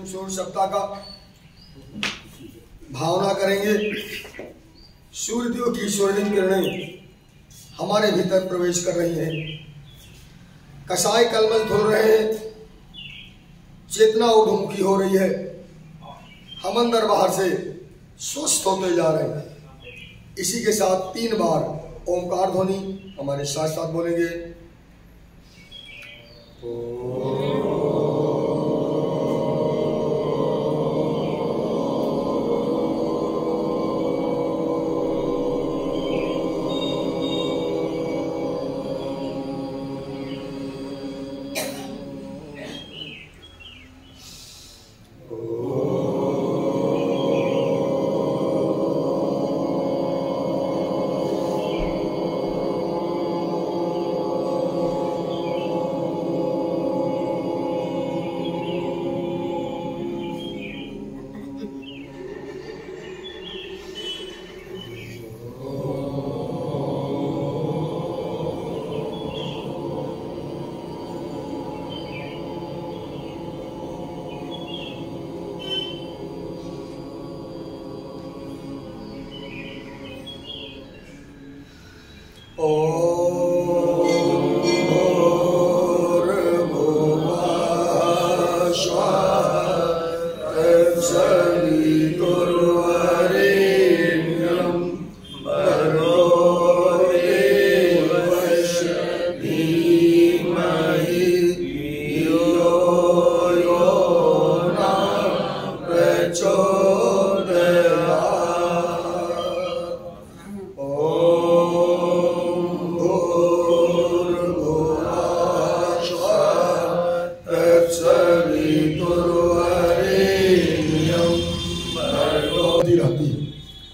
सूर्य सप्ताह का भावना करेंगे। सूर्यदेव की स्वर्णिम किरणें हमारे भीतर प्रवेश कर रही हैं, कसाय कलमल धुल रहे हैं, चेतना उन्मुखी हो रही है, हम अंदर बाहर से स्वस्थ होते जा रहे हैं। इसी के साथ 3 बार ओंकार ध्वनि हमारे साथ साथ बोलेंगे।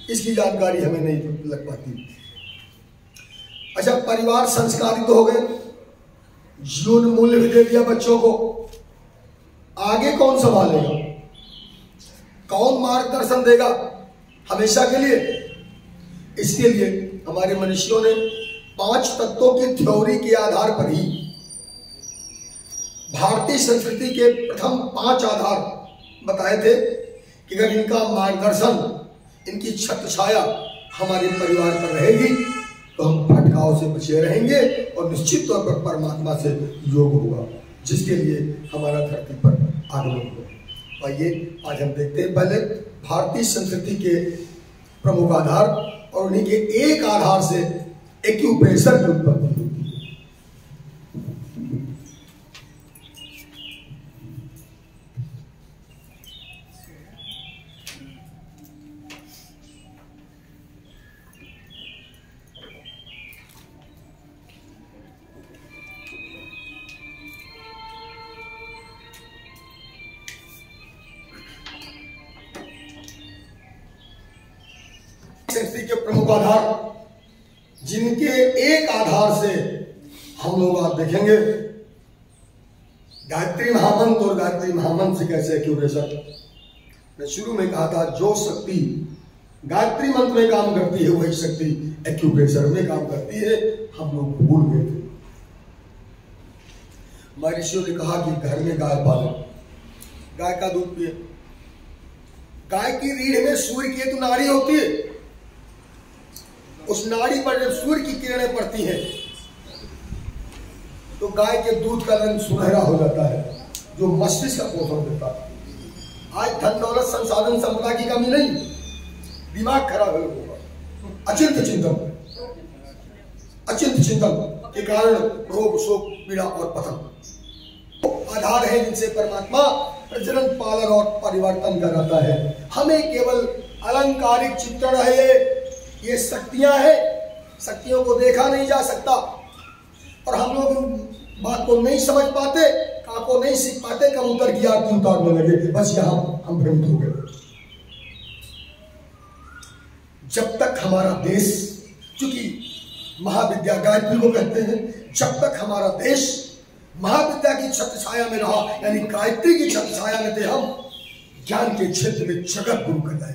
इसकी जानकारी हमें नहीं लग पाती। अच्छा, परिवार संस्कारित हो गए, जीवन मूल्य भी दे दिया बच्चों को, आगे कौन संभालेगा, कौन मार्गदर्शन देगा हमेशा के लिए? इसके लिए हमारे मनुष्यों ने 5 तत्वों की थ्योरी के आधार पर ही भारतीय संस्कृति के प्रथम 5 आधार बताए थे कि अगर इनका मार्गदर्शन, इनकी छत्र छाया हमारे परिवार पर रहेगी तो हम भटकाव से बचे रहेंगे और निश्चित तौर पर परमात्मा से योग होगा, जिसके लिए हमारा धरती पर आगमन होगा। आइए आज हम देखते हैं पहले भारतीय संस्कृति के प्रमुख आधार, और उन्हीं के एक आधार से एक्यूप्रेशर की उत्पत्ति होती है। संस्कृति के प्रमुख आधार, जिनके एक आधार से हम लोग आप देखेंगे गायत्री महामंत्र, और गायत्री महामंत्र से कैसे एक्यूप्रेशर। मैं शुरू में कहा था जो शक्ति गायत्री मंत्र में काम करती है वही शक्ति एक्यूप्रेशर में काम करती है, हम लोग भूल गए थे। महर्षियों ने कहा कि घर में गाय पालो, गाय का दूध पिए। गाय की रीढ़ में सूर्य की एक नाड़ी होती है, उस नाड़ी पर जब सूर्य की किरणें पड़ती हैं तो गाय के दूध का रंग सुनहरा हो जाता है, जो मस्तिष्क का पोषण देता है। आज धन दौलत संसाधन संपदा की कमी नहीं, दिमाग खराब होगा, अचिंत चिंतन के कारण रोग शोक पीड़ा और पतन आधार है, जिनसे परमात्मा प्रजनन पालन और परिवर्तन कराता है। हमें केवल अलंकारिक चित्रण है, ये शक्तियां हैं, शक्तियों को देखा नहीं जा सकता, और हम लोग बात को नहीं समझ पाते, काम को नहीं सीख पाते, कबूतर की आरती उतारने लगे, बस यहां हम भ्रमित हो गए। जब तक हमारा देश, चूंकि महाविद्या गायत्री को कहते हैं, जब तक हमारा देश महाविद्या की छत्र छाया में रहा, यानी गायत्री की छत्र छाया में थे हम, ज्ञान के क्षेत्र में जगत गुरु कर जाए।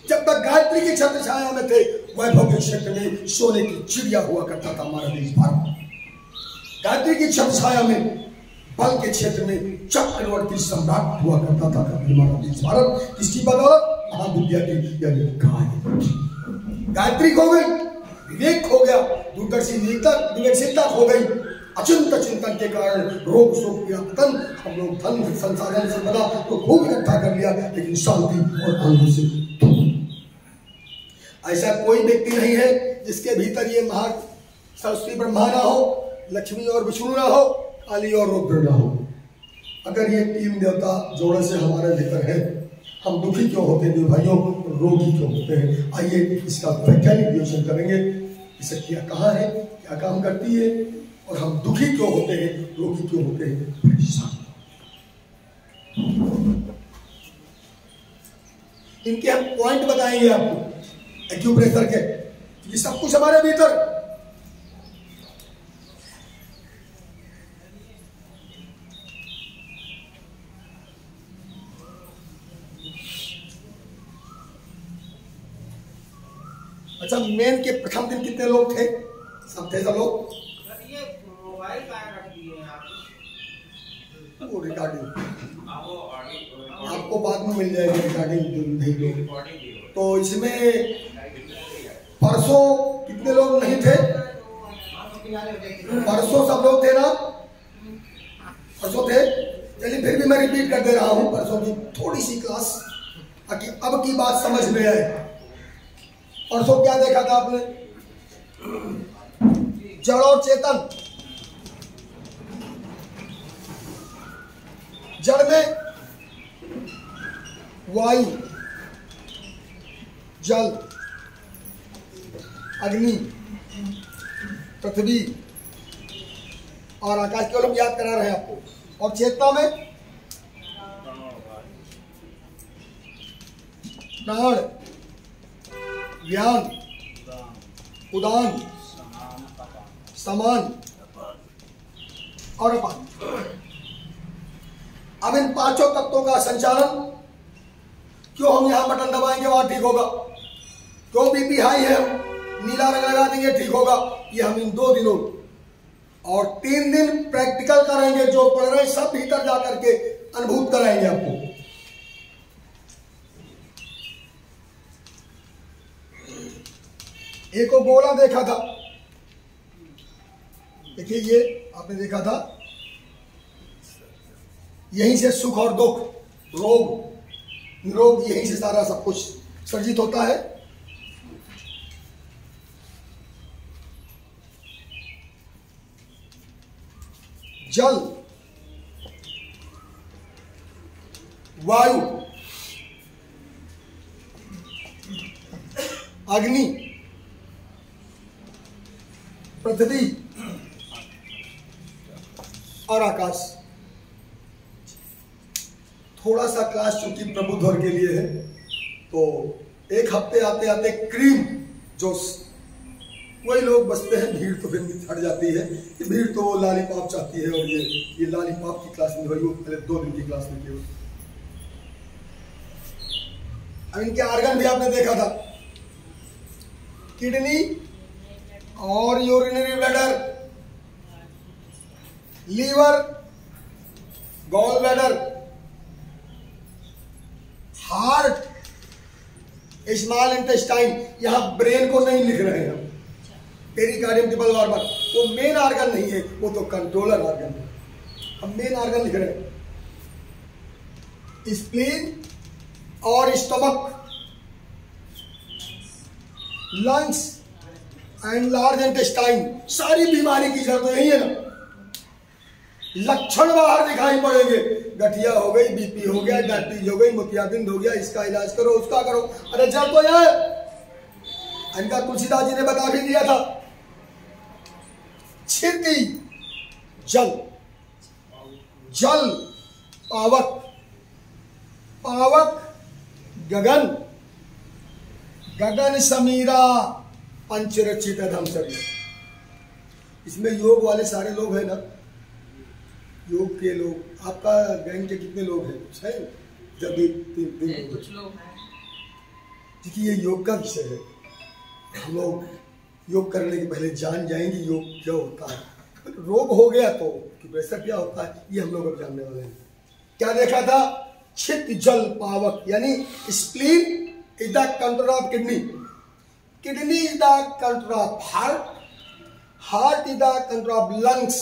जब तक गायत्री की छत्र छाया में थे, वैभव के क्षेत्र में सोने की चिड़िया हुआ करता था हमारा देश भारत। गायत्री की छत्र छाया में बल के क्षेत्र में चक्रवर्ती सम्राट हुआ करता था हमारा देश भारत। किसकी बदौलत? महाविद्या की, यानी गायत्री खो गई, विवेक खो गया, दूरदर्शिता विवेकशीलता खो गई, अचिंत चिंतन के कारण रोग शोक किया पतन। हम लोग धन संसाधन संपदा तो खूब इकट्ठा कर लिया, लेकिन शांति और आनंद से ऐसा कोई व्यक्ति नहीं है जिसके भीतर ये महा सरस्वती ब्रह्मा ना हो, लक्ष्मी और विष्णु ना हो, काली और रुद्र ना हो। अगर ये तीन देवता जोड़े से हमारे भीतर है, हम दुखी क्यों होते हैं भाइयों, रोगी क्यों होते हैं? आइए इसका वैज्ञानिक विश्लेषण करेंगे। ये शक्तियाँ कहाँ है, क्या काम करती है, और हम दुखी क्यों होते हैं, रोगी क्यों होते हैं, परेशान। इनके हम पॉइंट बताएंगे आपको एक्यूप्रेशर के, ये सब कुछ हमारे भीतर। अच्छा, मेन के प्रथम दिन कितने लोग थे? सब थे सब लोग। ये मोबाइल कहाँ रख दिए हैं आप? वो रिकॉर्डिंग आपको बाद में मिल जाएगी, रिकॉर्डिंग नहीं लोग। तो इसमें परसों कितने लोग नहीं थे? परसों सब लोग थे ना? परसों थे। चलिए फिर भी मैं रिपीट कर दे रहा हूँ परसों की थोड़ी सी क्लास, ताकि अब की बात समझ में आए। परसों क्या देखा था आपने? जड़ और चेतन। जड़ में वायु, जल, अग्नि, पृथ्वी और आकाश, केवल हम याद करा रहे हैं आपको। और चेतना में प्राण, ज्ञान, उदान, समान और अपान। अब इन पांचों तत्वों का संचालन क्यों हम यहां बटन दबाएंगे वहां ठीक होगा, क्यों बीपी हाई है नीला रंग लगा देंगे ठीक होगा, ये हम इन 2 दिनों और 3 दिन प्रैक्टिकल करेंगे। जो पढ़ रहे हैं सब भीतर जाकर के अनुभूत कराएंगे आपको। एक को गोला देखा था, देखिए ये आपने देखा था, यहीं से सुख और दुख, रोग निरोग, यहीं से सारा सब कुछ सर्जित होता है। जल, वायु, अग्नि, पृथ्वी और आकाश। थोड़ा सा क्लास चूंकि प्रभु ध्वर के लिए है, तो एक हफ्ते आते आते क्रीम जोश वही लोग बसते हैं, भीड़ तो फिर हट जाती है। भीड़ तो वो लॉलीपॉप चाहती है, और ये लॉलीपॉप की क्लास में वही वो पहले 2 दिन की क्लास में केवल। अब इनके आर्गन भी आपने देखा था, किडनी और urinary bladder, liver, gall bladder, heart, small intestine. यहां ब्रेन को नहीं लिख रहे हैं हम, पेरिकार्डियम, ट्रिपल वार्बर, वो मेन आर्गन नहीं है, वो तो कंट्रोलर आर्गन है। हम मेन आर्गन लिख रहे हैं। स्प्लीन और stomach, lungs and large intestine. सारी बीमारी की जड़ तो यही है ना। लक्षण बाहर दिखाई पड़ेंगे, गठिया हो गई, बीपी हो गया, डायबिटीज हो गई, मोतियाबिंद हो गया, इसका इलाज करो, उसका करो। अरे जड़ तो यह है। इनका तुलसीदास जी ने बता भी दिया था, क्षिति जल, जल पावक, पावक गगन, गगन समीरा पंचरचित धम शरीर। इसमें योग वाले सारे लोग हैं ना, योग के लोग। आपका गैंग के कितने लोग हैं? कुछ है? जब भी 3 दिन कुछ लोग हैं। देखिए ये योग का विषय है। हम लोग योग करने के पहले जान जाएंगे योग क्या होता है। रोग हो गया तो एक्यूप्रेशर क्या होता है ये हम लोग अब जानने वाले हैं। क्या देखा था? छित जल पावक, यानी spleen is the control of kidney, kidney is the control of heart, heart is the control of lungs,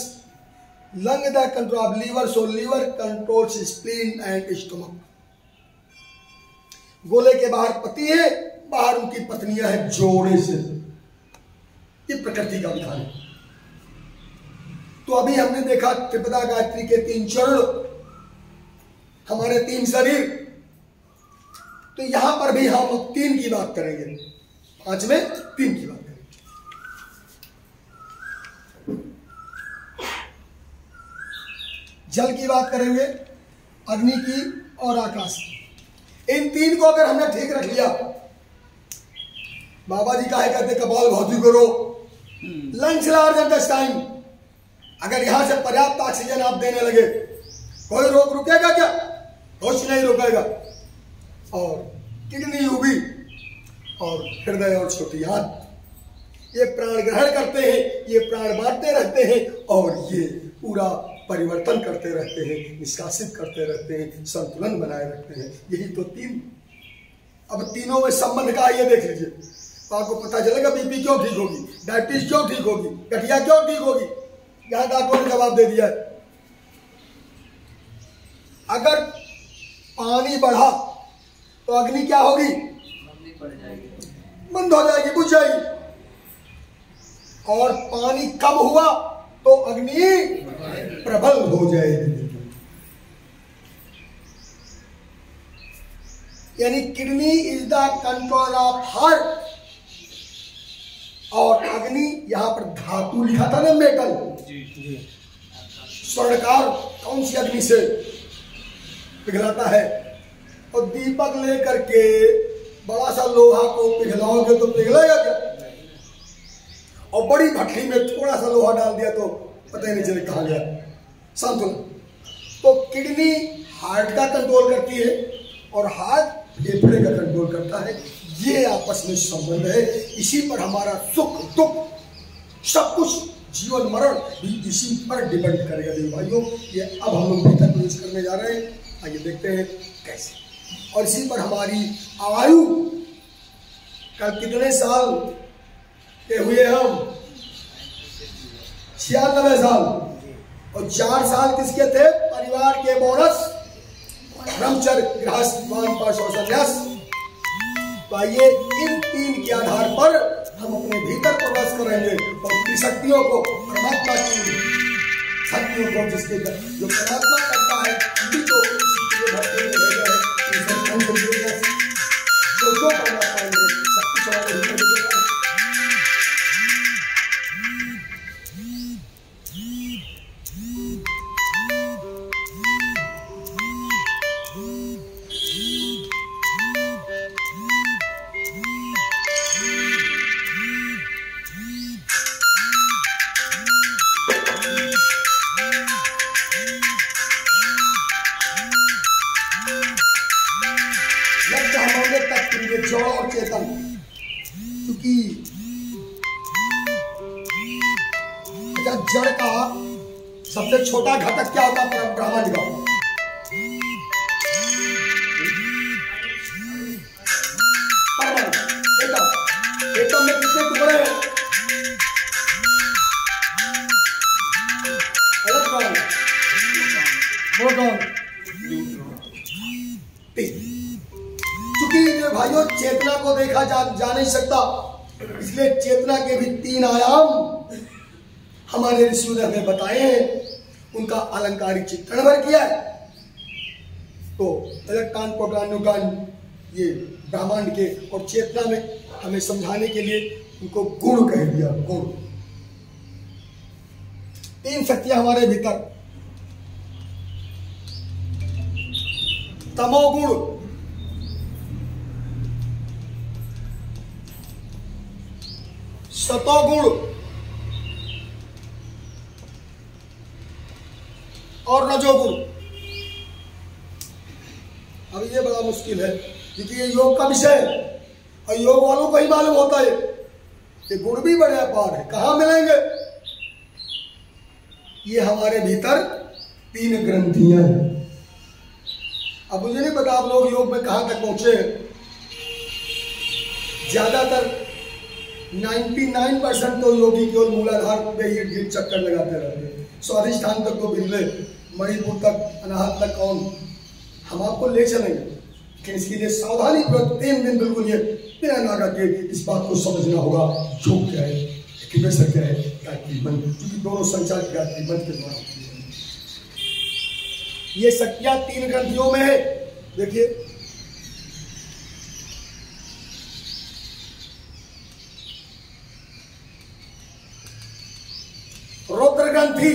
lung is the control of liver, so liver controls spleen and stomach. गोले के बाहर पति है, बाहर उनकी पत्नियां हैं जोड़े से। ये प्रकृति का विधान है। तो अभी हमने देखा त्रिपदा गायत्री के 3 चरण, हमारे 3 शरीर। तो यहां पर भी हम अब 3 की बात करेंगे, 5 में 3 की बात करेंगे। जल की बात करेंगे, अग्नि की और आकाश की। इन 3 को अगर हमने ठीक रख लिया, बाबा जी काहे कहते कपालभाति करो, लंग्स लार्ज इंटेस्टाइन। अगर यहां से पर्याप्त ऑक्सीजन आप देने लगे, कोई रोग रुकेगा क्या? कुछ नहीं रुकेगा। और किडनी यूबी और हृदय और छोटी आंत, ये प्राण ग्रहण करते हैं, ये प्राण बांटते रहते हैं और ये पूरा परिवर्तन करते रहते हैं, निष्कासित करते रहते हैं, संतुलन बनाए रखते हैं। यही तो 3। अब तीनों में संबंध का ये देख लीजिए, तो आपको पता चलेगा बीपी क्यों ठीक होगी, डायबिटीज क्यों ठीक होगी, गठिया क्यों ठीक होगी। यहां डॉक्टर ने जवाब दे दिया है। अगर पानी बढ़ा तो अग्नि क्या होगी? बंद हो जाएगी, बुझ जाएगी। और पानी कम हुआ तो अग्नि प्रबल हो जाएगी। यानी kidney is the control of heart, और अग्नि यहां पर धातु लिखा था ना, मेटल। स्वर्णकार कौन सी अग्नि से पिघलाता है? और दीपक लेकर के बड़ा सा लोहा को पिघलाओगे तो पिघलेगा क्या? और बड़ी भट्टी में थोड़ा सा लोहा डाल दिया तो पता ही नहीं चले कहां गया। संतुलन। तो किडनी हार्ट का कंट्रोल करती है और हार्ट फेफड़े का कंट्रोल करता है। ये आपस में संबंध है। इसी पर हमारा सुख दुख सब कुछ, जीवन मरण भी इसी पर डिपेंड करेगा देवी भाइयों। ये अब हम लोग भीतर प्रवेश करने जा रहे हैं, आइए देखते हैं कैसे। और इसी पर हमारी आयु, कल कितने साल के हुए हम? 96 साल। और 4 साल किसके थे? परिवार के बोनस, ब्रह्मचर्य, गृहस्थ, वानप्रस्थ और संन्यास। तो आइए इन 3 के आधार पर हम अपने भीतर प्रवेश करेंगे और अपनी शक्तियों को, परमात्मा की शक्तियों को, जिसके जो परमात्मा करता है उसी को भक्ति में भेजा है। जो करना पाएंगे शक्ति हमारे भीतर भेजेगा। जड़ और चेतन, क्योंकि जड़ का सबसे छोटा घटक क्या होता है? ब्रह्मांड का। एटम में कितने टुकड़े हैं? इलेक्ट्रॉन, प्रोटॉन, क्योंकि भाइयों चेतना को देखा जा नहीं सकता, इसलिए चेतना के भी 3 आयाम हमारे ऋषियों ने हमें बताए हैं, उनका अलंकारिक चित्रण भर किया है। तो इलेक्ट्रॉन, प्रोटॉन, न्यूट्रॉन, ये ब्रह्मांड के, और चेतना में हमें समझाने के लिए उनको गुण कह दिया। गुण, 3 शक्तियां हमारे भीतर। तमोगुण, सतोगुण और रजोगुण। अब ये बड़ा मुश्किल है क्योंकि ये योग का विषय है और योग वालों को ही मालूम होता है। ये गुण भी बड़े अपार है, कहां मिलेंगे? ये हमारे भीतर 3 ग्रंथियां हैं। अब मुझे नहीं पता आप लोग योग में कहां तक पहुंचे हैं। ज्यादातर 99% तो योगी केवल मूलाधार पे ही चक्कर लगाते रहते हैं। स्वाधिष्ठान तक तो बिरले, मणिपुर तक, अनाहत तक कौन। हम आपको ले चलेंगे, लेकिन इसके लिए सावधानी पूर्वक 3 दिन बिल्कुल ये बिना नागा के इस बात को समझना होगा। योग क्या है, एक्यूप्रेशर क्या है, गायत्री मंत्र, क्योंकि दोनों संचार गायत्री मंत्र के द्वारा होती है। ये शक्तियां 3 ग्रंथियों में है। देखिए, रुद्र ग्रंथि,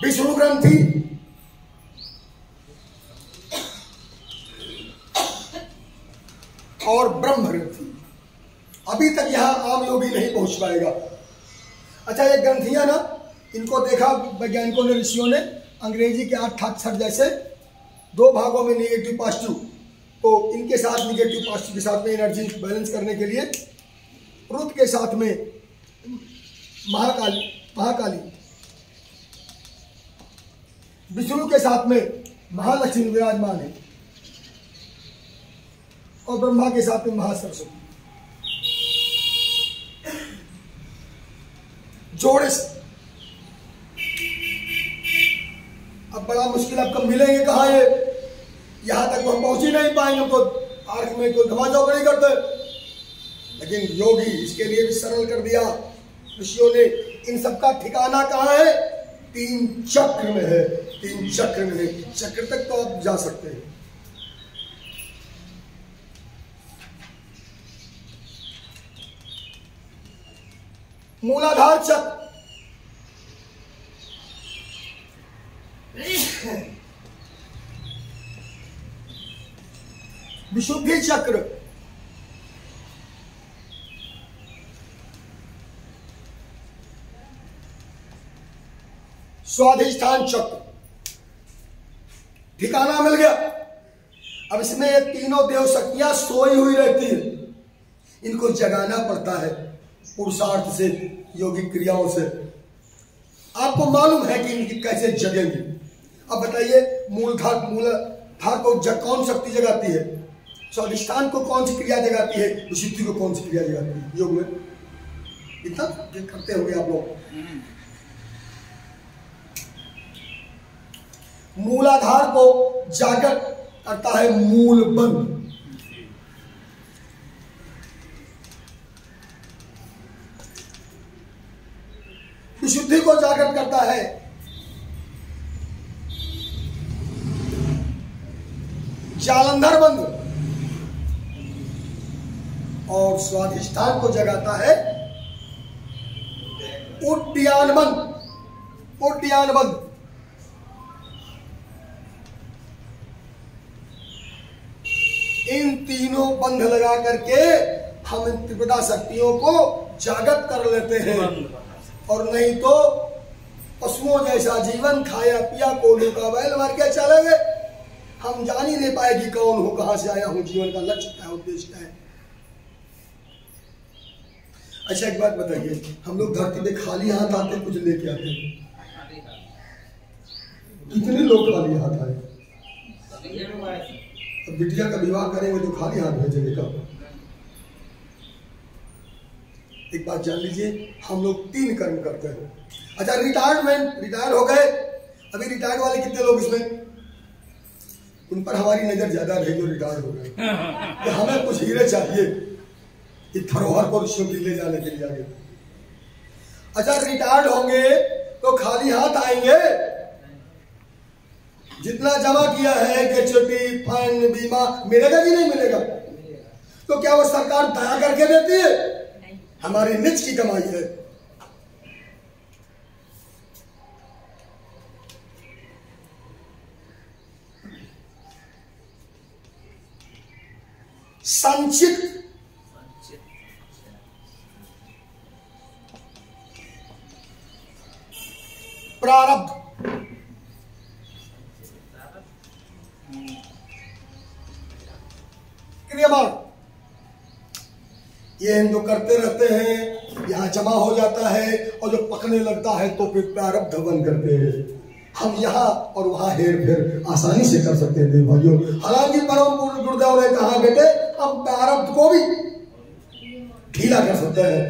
विष्णु ग्रंथि, और ब्रह्म ग्रंथि। अभी तक यहां आम योगी नहीं पहुंच पाएगा। अच्छा, ये ग्रंथियां ना, इनको देखा वैज्ञानिकों ने, ऋषियों ने, अंग्रेजी के 8 अक्षर जैसे 2 भागों में निगेटिव पॉजिटिव, तो इनके साथ निगेटिव पॉजिटिव के साथ में एनर्जी बैलेंस करने के लिए रुद्र के साथ में महाकाली, विष्णु के साथ में महालक्ष्मी विराजमान है, और ब्रह्मा के साथ में महासरस्वती जोड़े से। अब बड़ा मुश्किल, अब कब मिलेंगे कहाँ ये, यहां तक तो हम पहुंच ही नहीं पाएंगे, तो आर्क में कोई धमाचौकड़ी करते। लेकिन योगी इसके लिए भी सरल कर दिया ऋषियों ने। इन सबका ठिकाना कहाँ है? 3 चक्र में है। 3 चक्र में है। चक्र तक तो आप जा सकते हैं। मूलाधार चक्र, विशुद्धि चक्र, स्वाधिष्ठान चक्र, ठिकाना मिल गया। अब इसमें ये तीनों देव शक्तियां सोई हुई रहती है। इनको जगाना पड़ता है पुरुषार्थ से, योगिक क्रियाओं से। आपको मालूम है कि इनकी कैसे जगेंगी। अब बताइए, मूलधार को कौन शक्ति जगाती है? स्वाधिष्ठान को कौन सी क्रिया जगाती है? विशुद्धि को कौन सी क्रिया जगाती है? योग में इतना करते होंगे आप लोग। मूलाधार को जागृत करता है मूल बंध। विशुद्धि को जागृत करता है जालंधर बंध, और स्वाधिष्ठान को जगाता है उड्डयन बंध। इन तीनों बंध लगा करके हम इन त्रिपदा शक्तियों को जागृत कर लेते हैं। और नहीं तो पशुओं जैसा जीवन, खाया पिया, कोल्हू का बैल मार के चले गए। हम जान ही नहीं पाएगी कौन हूं, कहां से आया हूं, जीवन का लक्ष्य क्या है, उद्देश्य क्या है। अच्छा, एक बात बताइए, हम लोग धरती पे खाली हाथ आते, कुछ लेके आते? कितने लोग खाली हाथ आए? अब बिटिया का विवाह करेंगे तो खाली हाथ भेजेंगे कब? एक बात जान लीजिए, हम लोग 3 कर्म करते हैं। अच्छा, रिटायर हो गए। अभी रिटायर्ड वाले कितने लोग इसमें? उन पर हमारी नजर ज्यादा रही जो रिटायर हो गए। तो हमें कुछ हीरे चाहिए इस धरोहर को ऋषियों के ले जाने के लिए आगे। अच्छा, रिटायर्ड होंगे तो खाली हाथ आएंगे। जितना जमा किया है, ग्रेच्युटी, फंड, बीमा, मिलेगा कि नहीं मिलेगा? तो क्या वो सरकार दया करके देती है? हमारी निज की कमाई है। संचित प्रारब्ध, क्रियामान, ये हम जो करते रहते हैं यहाँ जमा हो जाता है, और जो पकने लगता है तो फिर प्रारब्ध बन करते हैं। हम यहाँ और वहाँ हेर फेर आसानी से कर सकते हैं देव भाइयों। हालांकि परम पूज्य गुरुदेव ने कहा बेटे हम प्रारब्ध को भी ढीला कर सकते हैं,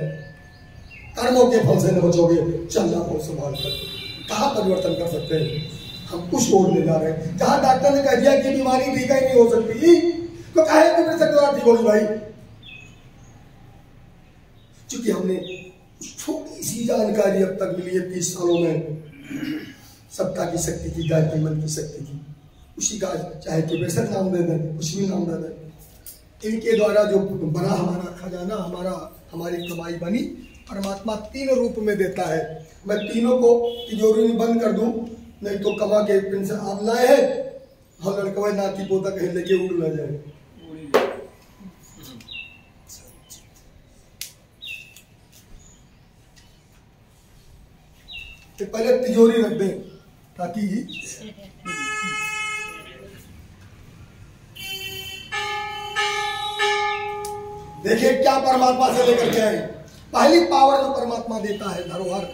कर्मों के फल से न बचोगे, चलना को संभाल कर। कहाँ परिवर्तन कर सकते हैं? हम कुछ ओर ले जा रहे हैं। जहाँ डॉक्टर ने कह दिया कि बीमारी ठीक ही नहीं हो सकती, तो कहे कि मेरे से ठीक होगी भाई। क्योंकि हमने छोटी सी जानकारी अब तक मिली है 30 सालों में, सत्ता की शक्ति की, गायत्री मन की शक्ति की, उसी का चाहे कि बेशक नाम दे दें, कुछ भी नाम दे दें, इनके द्वारा जो बना हमारा खजाना, हमारी कमाई बनी, परमात्मा 3 रूप में देता है। मैं तीनों को तिजोरी में बंद कर दूं, नहीं तो कमा के पिन से आप लाए हैं, हम लड़का नाती पोता कहीं लेके उड़ ना जाए। तो पहले तिजोरी रख दें ताकि देखिए क्या परमात्मा से लेकर के आए। पहली पावर जो परमात्मा देता है, धरोहर।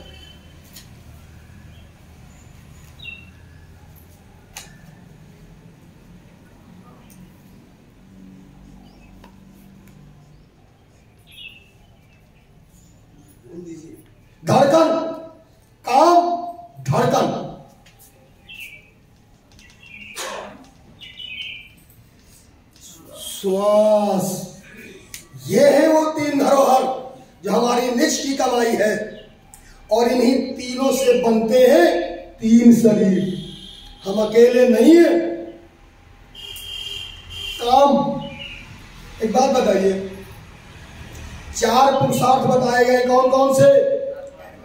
धड़कन, काम, धड़कन, श्वास, ये है वो 3 धरोहर जो हमारी निज की कमाई है। और इन्हीं तीनों से बनते हैं 3 शरीर। हम अकेले नहीं है। काम, एक बात बताइए, 4 पुरुषार्थ बताए गए, कौन कौन से?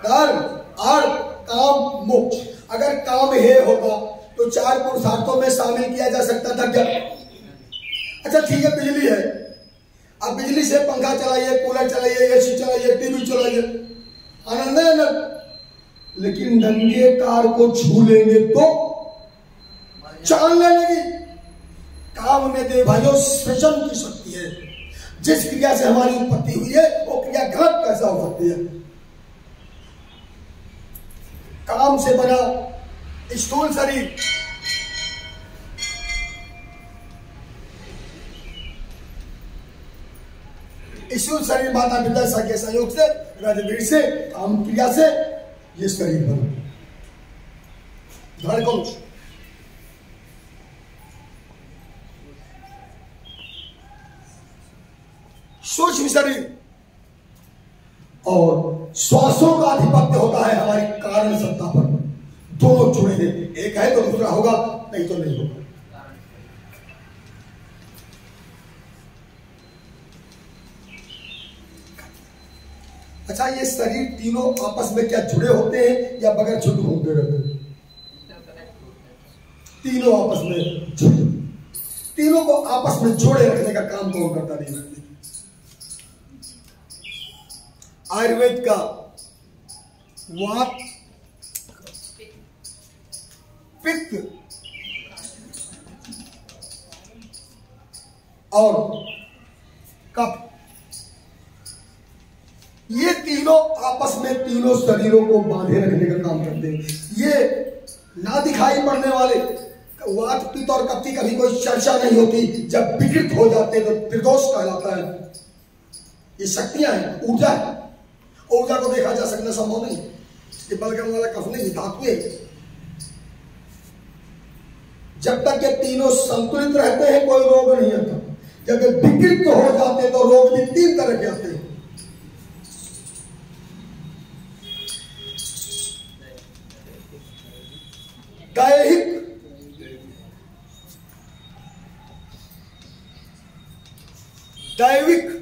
कर्म, अर्थ, काम, मोक्ष। अगर काम हे होगा तो 4 पुरुषार्थों में शामिल किया जा सकता था क्या? अच्छा ठीक है, बिजली है, अब बिजली से पंखा चलाइए, कूलर चलाइए, एसी चलाइए, टीवी चलाइए, आनंद है ना। लेकिन नंगे तार को छू लेंगे तो चाल लगेगी। काम में दे भाइयों सृजन की शक्ति है। जिस क्रिया से हमारी उत्पत्ति हुई है वो क्रिया गलत कैसा हो सकती है? काम से बना स्थूल शरीर, स्थूल शरीर माता पिता के सहयोग से, राजवीर से, काम क्रिया से ये शरीर बना। धड़कन, सूक्ष्म शरीर, और श्वासों का आधिपत्य होता है हमारी कारण सत्ता पर। दोनों जुड़े हैं, एक है तो दूसरा होगा, नहीं तो नहीं होगा। अच्छा, ये शरीर तीनों आपस में क्या जुड़े होते हैं या बगैर छुट्टी होते रहते हैं? तीनों आपस में जुड़े। तीनों को आपस में जोड़े रखने का काम कौन करता नहीं? आयुर्वेद का वात, पित्त और कफ, ये तीनों आपस में तीनों शरीरों को बांधे रखने का काम करते हैं। ये ना दिखाई पड़ने वाले वात, पित्त और कफ की कभी कोई चर्चा नहीं होती। जब विकृत हो जाते तो त्रिदोष कहलाता है। ये शक्तियां हैं, ऊर्जा है। ऊर्जा को देखा जा सकना संभव नहीं। ये बल करने वाला कफ नहीं, धातु है। जब तक ये तीनों संतुलित रहते हैं कोई रोग नहीं आता। जब ये विकृत हो जाते तो रोग भी 3 तरह के आते हैं। दैहिक, दैविक,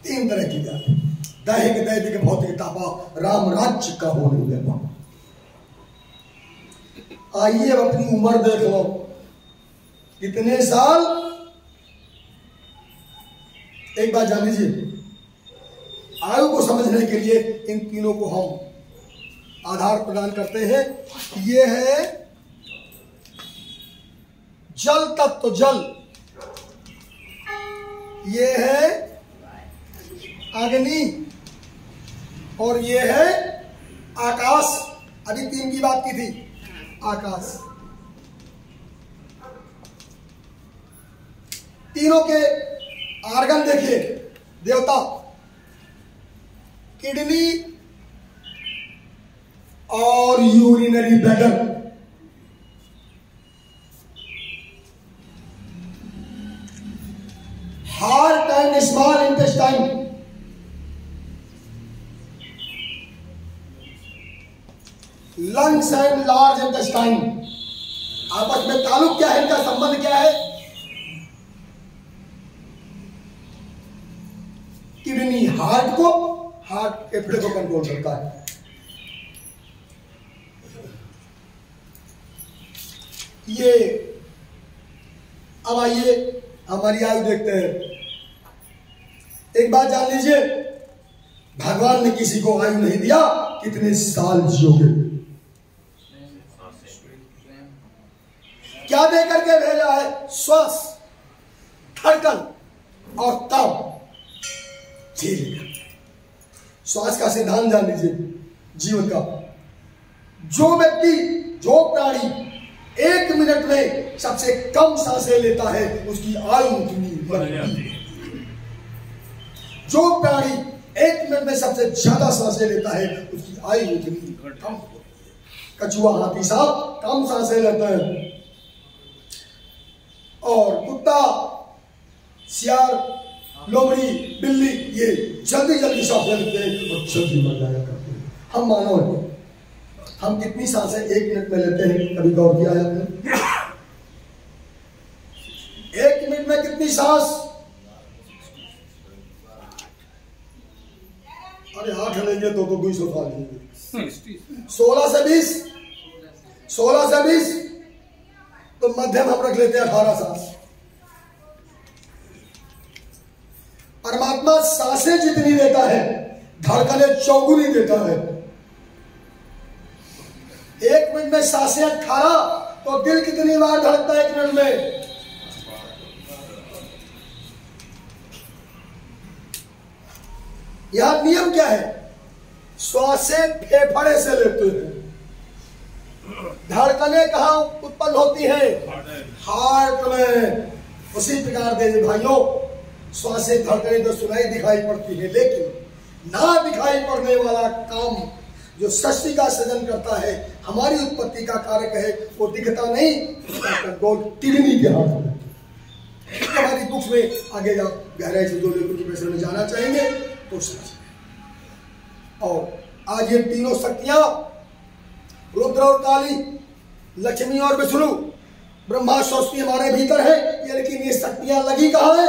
तीन तरह की जाति। दैहिक, दैविक, भौतिक, तापा राम राज्य का होने देना। आइए अब अपनी उम्र देख लो, कितने साल। एक बात जान लीजिए, आयु को समझने के लिए इन तीनों को हम आधार प्रदान करते हैं। ये है जल तत्व जल, ये है अग्नि और ये है आकाश। अभी 3 की बात की थी, आकाश। तीनों के आर्गन देखिए देवता, किडनी और urinary bladder. Heart and small intestine, lungs and large intestine. आपस में ताल्लुक क्या है, इनका संबंध क्या है? किडनी हार्ट को, हार्ट फेफड़े को कंट्रोल करता है। ये अब आइए हमारी आयु देखते हैं। एक बात जान लीजिए, भगवान ने किसी को आयु नहीं दिया कितने साल जियोगे, क्या दे करके भेजा है? श्वास, धड़कन और ताप। श्वास का सिद्धांत जान लीजिए जीवन का। जो व्यक्ति, जो प्राणी 1 मिनट में सबसे कम सांसें लेता है उसकी आयु उतनी बढ़ जाती है। जो प्राणी 1 मिनट में सबसे ज्यादा सांसें लेता है उसकी आयु उतनी कम होती है। कछुआ, हाथी साहब कम सांसें लेते हैं, और कुत्ता, सियार, लोमड़ी, बिल्ली ये जल्दी जल्दी सांसें लेते हैं और जल्दी मर जाया करते हैं। हम मानव हैं, हम कितनी सांसें 1 मिनट में लेते हैं, कभी गौर किया है आपने? 1 मिनट में कितनी सांस? अरे 8 लेंगे तो 200 साल लेंगे। 16 से 20, 16 से 20 तो मध्यम हम रख लेते हैं 18 सांस। परमात्मा सांसें जितनी देता है धड़कनें चौगुनी देता है। 1 मिनट में सांसें 18 तो दिल कितनी बार धड़कता है 1 मिनट में? यहां नियम क्या है? श्वासें फेफड़े से लेते हैं, धड़कनें कहां उत्पन्न होती हैं? हार्ट में। उसी प्रकार दे भाइयों, श्वासें धड़कनें तो सुनाई दिखाई पड़ती है, लेकिन ना दिखाई पड़ने वाला काम जो सृष्टि का सृजन करता है, हमारी उत्पत्ति का कारक है, वो दिखता नहीं, उसका कंट्रोल किडनी के हाथ में। हमारी बुक्स में आगे आप गहराई से जो लेखकों के पैसे में जाना चाहेंगे तो समझ। और आज ये तीनों शक्तियां, रुद्र और काली, लक्ष्मी और विष्णु, ब्रह्मा सरस्वती हमारे भीतर है, ये लेकिन ये शक्तियां लगी कहां है?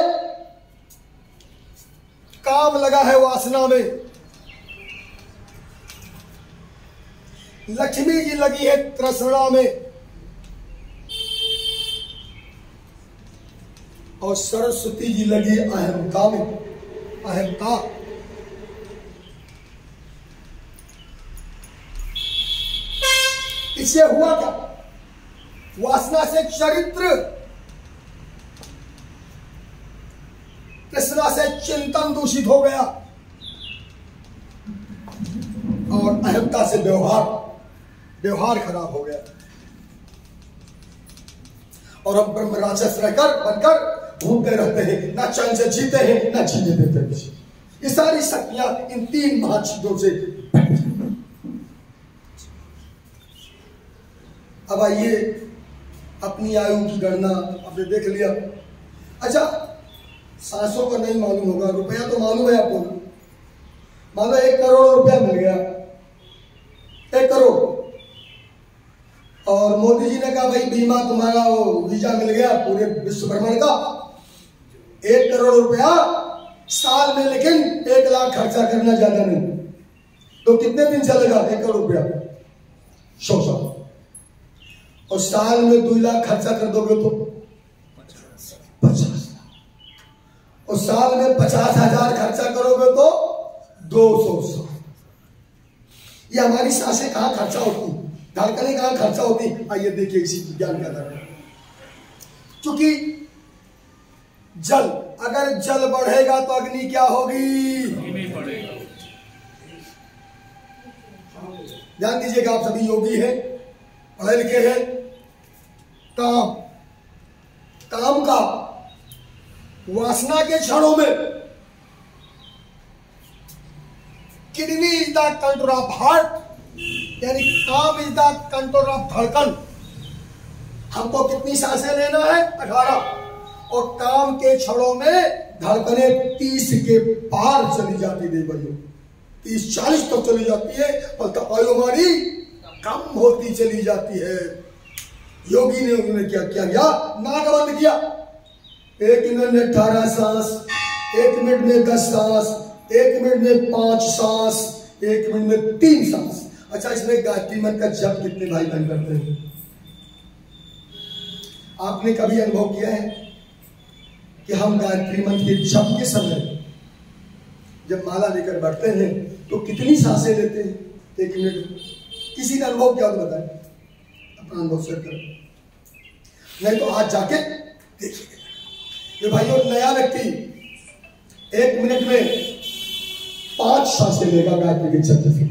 काम लगा है वासना में। लक्ष्मी जी लगी है तृष्णा में, और सरस्वती जी लगी अहंता में। अहंता इससे हुआ क्या? वासना से चरित्र, तृष्णा से चिंतन दूषित हो गया, और अहंता से व्यवहार खराब हो गया, और हम ब्रह्म राक्षस बनकर घूमते रहते हैं, ना चैन से जीते हैं ना जीने देते हैं। ये सारी शक्तियां इन 3 महाचीजों से। अब आइए अपनी आयु की गणना आपने देख लिया। अच्छा, सांसों का नहीं मालूम होगा, रुपया तो मालूम है आपको। मान लो 1 करोड़ रुपया मिल गया, 1 करोड़, और मोदी जी ने कहा भाई बीमा तुम्हारा वो वीजा मिल गया पूरे विश्व भ्रमण का, 1 करोड़ रुपया साल में, लेकिन 1 लाख खर्चा करना ज्यादा नहीं, तो कितने दिन चलेगा 1 करोड़ रुपया? 100 साल। और साल में 2 लाख खर्चा कर दोगे तो 50 लाख, और साल में 50,000 खर्चा करोगे तो 200 साल। ये हमारी सांसें कहां खर्चा होती, धड़कनें कहां खर्चा होती? आइए देखिए इसी विज्ञान का दर। क्योंकि जल, अगर जल बढ़ेगा तो अग्नि क्या होगी? ध्यान दीजिएगा, आप सभी योगी हैं, पढ़े लिखे हैं। काम का वासना के क्षणों में kidney is the control of heart, यानी काम इज द कंट्रोल ऑफ धड़कन। हमको कितनी सांसें लेना है? 18। और काम के क्षणों में धड़कनें 30 के पार चली जाती है भाइयों, 30-40 तक चली जाती है, और आयु हमारी कम होती चली जाती है। योगी ने उन्होंने क्या किया? नाक बंद किया, 1 मिनट में 18 सांस, 1 मिनट में 10 सांस, 1 मिनट में 5 सांस, 1 मिनट में 3 सांस। अच्छा, इसमें गायत्री मंत्र का जप कितने भाई बहन करते हैं? आपने कभी अनुभव किया है कि हम गायत्री मंत्र के जप के समय जब माला लेकर बैठते हैं तो कितनी सांसें लेते हैं 1 मिनट? किसी ने अनुभव किया तो बताएं, अपना अनुभव शेयर करें, नहीं तो आज जाके देखिए। ये भाइयों, नया व्यक्ति 1 मिनट में 5 सांसें लेगा गायत्री के जप से,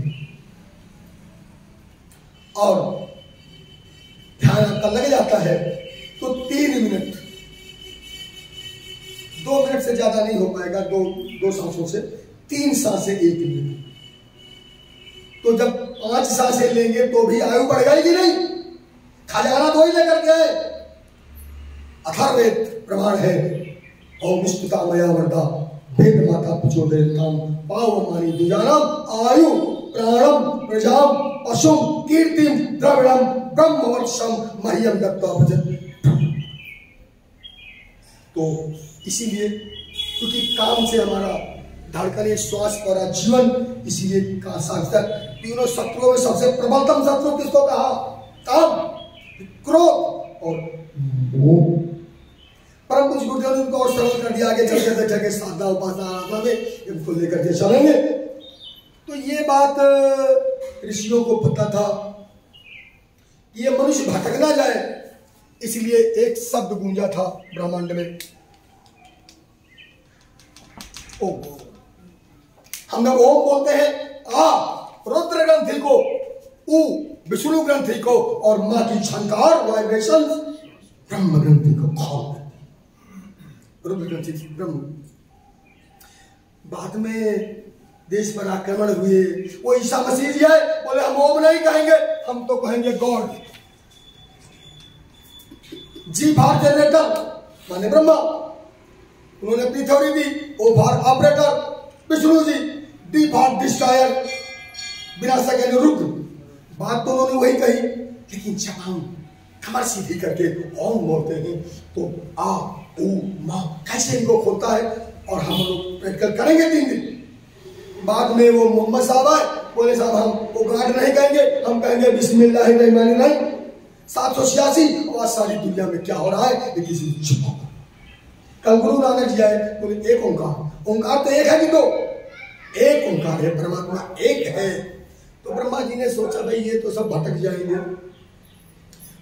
और ध्यान आपका लग जाता है तो 3 मिनट, 2 मिनट से ज्यादा नहीं हो पाएगा, दो सांसों से 3 सांसें 1 मिनट। तो जब 5 सांसें लेंगे तो भी आयु बढ़ जाएगी नहीं? खजाना तो ही लेकर गए। अथर्ववेद प्रमाण है, ओम स्तुता मया वरदा वेद माता प्रचोदयताम पावमानी दुजानम आयु प्राणम प्रजाम पशुम कीर्तिम द्रविड़म ब्रह्मवर्षम मह्यम दत्त्वा भजत। तो इसीलिए, क्योंकि काम से हमारा धड़कने, श्वास और जीवन, इसीलिए कहा साक्षात तीनों शत्रुओं में सबसे प्रबलतम शत्रु किसको कहा? काम, क्रोध और मोह। परम कुछ गुरुजन उनको और सरल कर दिया, आगे चलते चलते साधना उपासना आराधना में इनको लेकर के चलेंगे। तो ये बात ऋषियों को पता था, ये मनुष्य भटक ना जाए, इसलिए एक शब्द गूंजा था ब्रह्मांड में, ओम। हम लोग ओम बोलते हैं, आ रुद्र ग्रंथि को, उ विष्णु ग्रंथि को, और मां की झंकार वाइब्रेशन ब्रह्म ग्रंथि को खोल देती। रुद्र ग्रंथि ब्रह्म। बाद में देश पर आक्रमण हुए, वो ईसा मसीह जी है, बोले हम ओम नहीं कहेंगे, हम तो कहेंगे गॉड। जी भार जनरेटर माने ब्रह्मा, उन्होंने अपनी थ्योरी दी। ओ भार ऑपरेटर विष्णु जी, डी भार डिस्ट्रॉयर विनाशक यानी रुद्र। बात तो उन्होंने वही कही, लेकिन जब हम कमर सीधी करके ओम बोलते हैं तो आ ऊ मां कैसे इनको खोलता है, और हम लोग प्रैक्टिकल करेंगे 3 दिन। बाद में वो मोहम्मद साहब आए, बोले साहब हम वो गॉड नहीं कहेंगे, हम कहेंगे बिस्मिल्लाहिर्रहमानिर्रहीम। 786। और सारी दुनिया में क्या हो रहा है ये किसी छुपा। कल गुरु नानक जी आए, बोले एक ओंकार। ओंकार तो एक है कि दो? एक ओंकार है, परमात्मा एक है। तो ब्रह्मा जी ने सोचा भाई ये तो सब भटक जाएंगे,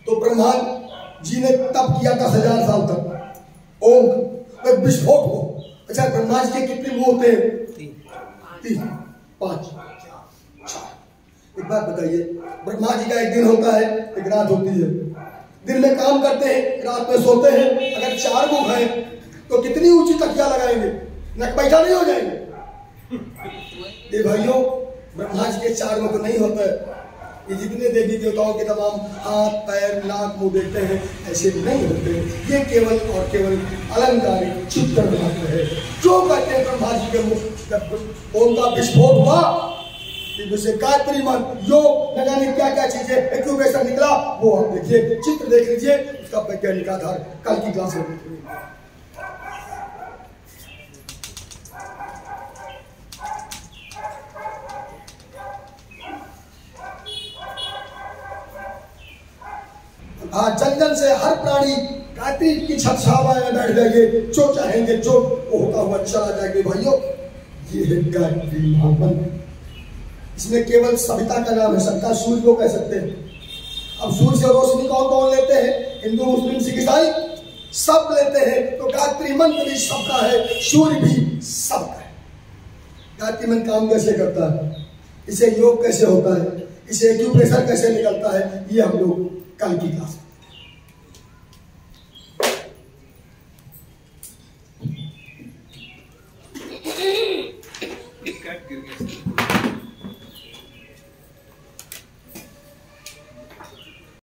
तो ब्रह्मा जी ने तप किया 10,000 साल तक ओम विस्फोट हो। अच्छा, ब्रह्मा जी के कितने मुंह होते हैं? 3, 5, 4। एक बात बताइए, ब्रह्मा जी का एक दिन होता है, एक रात होती है। दिन में काम करते हैं, रात में सोते हैं। अगर 4 मुख हैं तो कितनी ऊंची तकिया लगाएंगे, नक बैठा नहीं हो जाएंगे? ये भाइयों, ब्रह्मा जी के 4 मुख नहीं होते। ये जितने देवी देवताओं के तमाम हाथ पैर नाक मुंह देखते हैं, ऐसे नहीं होते। ये केवल और केवल अलंकारिक चित्र मात्र है। जो कहते हैं ब्रह्मा जी के मुख जब ओम का विस्फोट हुआ, जैसे गायत्री मंत्र, योग, न जाने क्या क्या चीजें एक्यूबेशन निकला, वो आप देखिए, चित्र देख लीजिए, उसका वैज्ञानिक आधार कल की क्लास में देखिए। जन जन से हर प्राणी गायत्री की छावा में बैठ जाएंगे, जो चाहेंगे जो वो होता हुआ चला जाएंगे। भाइयों, ये है गायत्री महामंत्र। इसमें केवल सविता का नाम है, सविता सूर्य को कह सकते हैं। अब सूर्य से रोशनी कौन कौन लेते हैं? हिंदू, मुस्लिम, सिख, ईसाई। सब लेते हैं तो गायत्री मंत्र भी सबका है, सूर्य भी सबका है। गायत्री मंत्र काम कैसे करता है, इसे योग कैसे होता है, इसे एक्यूप्रेशर कैसे निकलता है, ये हम लोग कल की क्लास में।